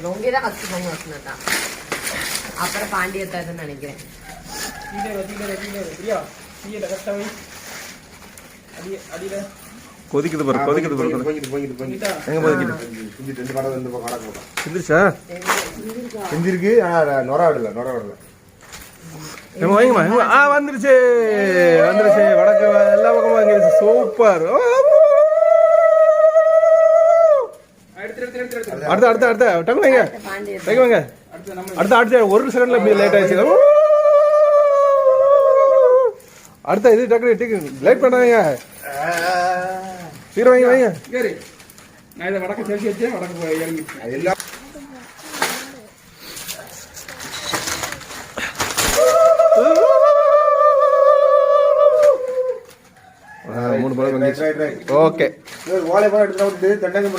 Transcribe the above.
லொங்கிதான் first பொங்க வச்சுனதான். அப்புறம் பாண்டியத்தாதுன்னு நினைக்கிறேன். கொதிக்குது பாரு, கொதிக்குது பாரு. எங்க கொதிக்குது? எந்திரிச்சா? செஞ்சிருக்கு. நொற விடல. வைங்கம்மா. வந்துருச்சு வந்துருச்சு. வடக்கு எல்லா பக்கமும் வாங்கிருச்சு. சூப்பர். அடுத்த அடுத்த அடுத்த டக்கு வைங்க. வைங்க. அடுத்த அடுத்த ஒரு செகண்ட்ல லேட் ஆயிடுச்சு. அடுத்த இது டக்கு லேட் பண்ணாதீங்க. சீக்கிரம் வைங்க வைங்க. நான் இதை வடக்கு செலுத்தி வச்சேன். வடக்கு இறங்கி எல்லாம் மூணு பழம். ஓகே. வாழைப்பழம் எடுத்து தண்டங்க